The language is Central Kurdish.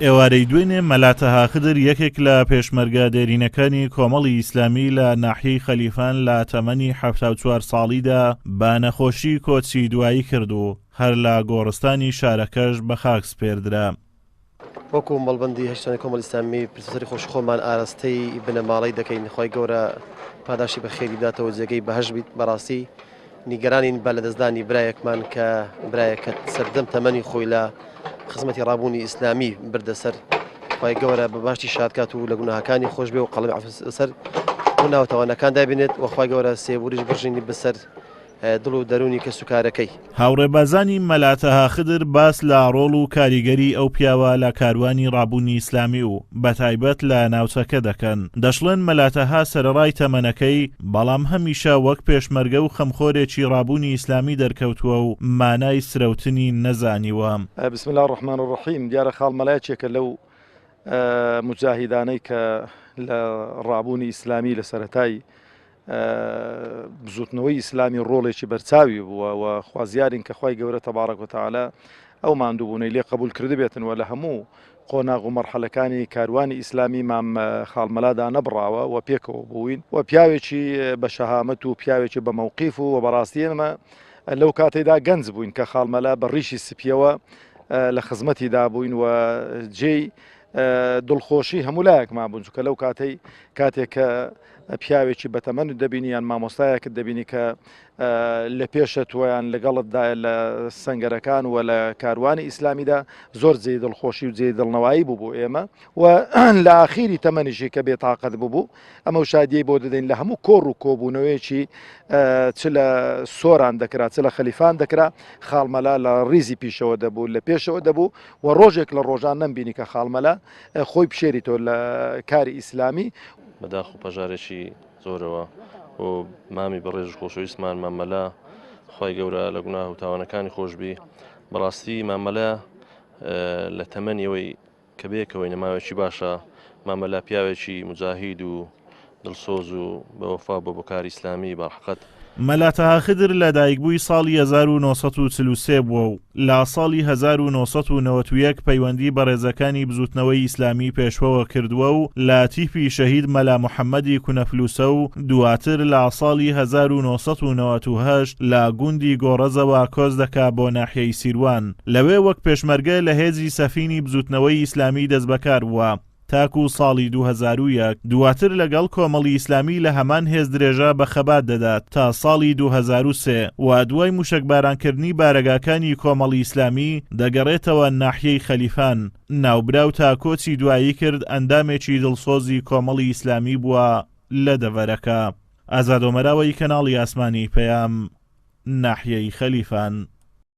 ئێوارەی دوێنێ مەلا تەها خدر یەکێک لە پێشمەرگە دێرینەکانی کۆمەڵی ئیسلامی لە ناحیەی خەلیفان لە تەمەنی 74 ساڵیدا بە نەخۆشی کۆچی دوایی کرد و هەر لە گۆڕستانی شارەکەش بە خاک سپێردرا. وەکو مەڵبەندی هەشتانی کۆمەڵی ئیسلامی پرسەری خۆش خۆمان ئاراستەی بنەماڵەی دەکەین، خۆی گەورە پاداشی بە خێری بداتەوە، جێگەی بەهەش بیت. بەڕاستی نیگەرانین بە لەدەستدانی برایەکمان کە برایەکە سەردەم تەمەنی خۆی لە خزمەتی ڕابوونی ئیسلامی بردەسەر. خۆی گەورە بە باشی شادکات و لە گوناهەکانی خۆش بێ و قەڵەمی عەفو سەر و ناوتەوانەکان دابێنێت و خۆی گەورە سێبوریش بڕژینی بەسەر دڵ و دەرونی کە سوکارەکەی. هاوڕێبازانی مەلا تەها خدر باس لە ڕۆڵ و کاریگەری ئەو پیاوە لە کاروانی ڕابوونی ئیسلامی و بەتایبەت لە ناوچەکە دەکەن. دەشڵێن مەلا تەها سەرەڕای تەمەنەکەی، بەڵام هەمیشە وەک پێشمەرگە و خەمخۆرێکی ڕابوونی ئیسلامی دەرکەوتووە و مانای سرەوتنی نەزانیوە. بسم الله الرحمن الرحیم. دیارە خاڵمەلایەکێکە لەو مجاهیدانەی کە لە ڕابوونی ئیسلامی لە سەرەتای بزوتنەوەی ئیسلامی ڕۆڵێکی بەرچاوی بووە و خوازیارین کە خوای گەورە تەبارەک و تەعالا ئەو ماندووبوونەی لێ قبول کرد بێتن و لە هەموو قۆناغ و مەرحەلەکانی کاروانی ئیسلامی مام خاڵمەلادا نەبڕاوە و پێکەوە بووین و پیاوێکی بە شەهامەت و پیاوێکی بە مەوقیف و بەڕاستی ئێمە لەو کاتێدا گەنج بووین کە خاڵمەلا بە ڕیشی سپیەوە لە خزمەتیدا بووین و جێی دڵخۆشی هەمولایەکمان بوون، چونکە لەو کاتێک کە پیاوێکی بەتەمەن دەبینی یان مامۆستایەکت دەبینی کە لە پێشە تۆیان لەگەڵتدا لە سەنگەرەکان و لە کاروانی ئیسلامیدا زۆر جێی دڵخۆشی و جێی دڵنەوایی بوو بۆ ئێمە و لە ئاخیری تەمەنیشی کە بێتاقەت بوو ئەمە شادیەی بۆ دەدەین لە هەموو کۆڕ و کۆبوونەوەیەکی چ لە سۆران دەکرا چ لە خەلیفان دەکرا، خاڵمەلا لە ڕیزی پیشەوە دەبوو، لە پێشەوە دەبوو و ڕۆژێک لە ڕۆژان نەمبینی کە خاڵمەلا خۆی بشێری تۆ لە کاری ئیسلامی بەداخ و پەژارێکی زۆرەوە و مامی بەڕێژ خۆشەویستمان مامەلا خی گەورە لە گوناه و تاوانەکانی خۆشببی. بەڕاستی مامەلا لە تەمەنیەوەی کە بێکەوەی نەماوێکی باشە، مامەلا پیاوێکی مجاهید و دڵسۆز و بەوەفا بۆ کاری ئیسلامی بەحقەت. مەلا تەها خدر لە دایکبووی ساڵی 1943 بووە و لە ساڵی 1991 پەیوەندی بە ڕێزەکانی بزوتنەوەی ئیسلامی پێشوەوە کردووە و لە تیپی شەهید مەلا محەممەدی کونەفلوسە و دواتر لە ساڵی 1998 لە گوندی گۆڕەزەوە کۆز دەکا بۆ ناحیەی سیروان. لەوێ وەک پێشمەرگە لە هێزی سەفینی بزوتنەوەی ئیسلامی دەست بەکار بووە تاکو ساڵی 2001 دواتر لەگەڵ کۆمەڵی ئیسلامی لە هەمان هێز درێژە بە خەبات دەدات تا ساڵی 2003 و دوای موشکبارانکردنی بارەگاکانی کۆمەڵی ئیسلامی دەگەڕێتەوە ناحیەی خەلیفان. ناوبراو تا کۆچی دوایی کرد ئەندامێکی دڵسۆزی کۆمەڵی ئیسلامی بووە لە دەڤەرەکە. ئازادۆمەراوەی کەناڵی ئاسمانی پەیام، ناحیەی خەلیفان.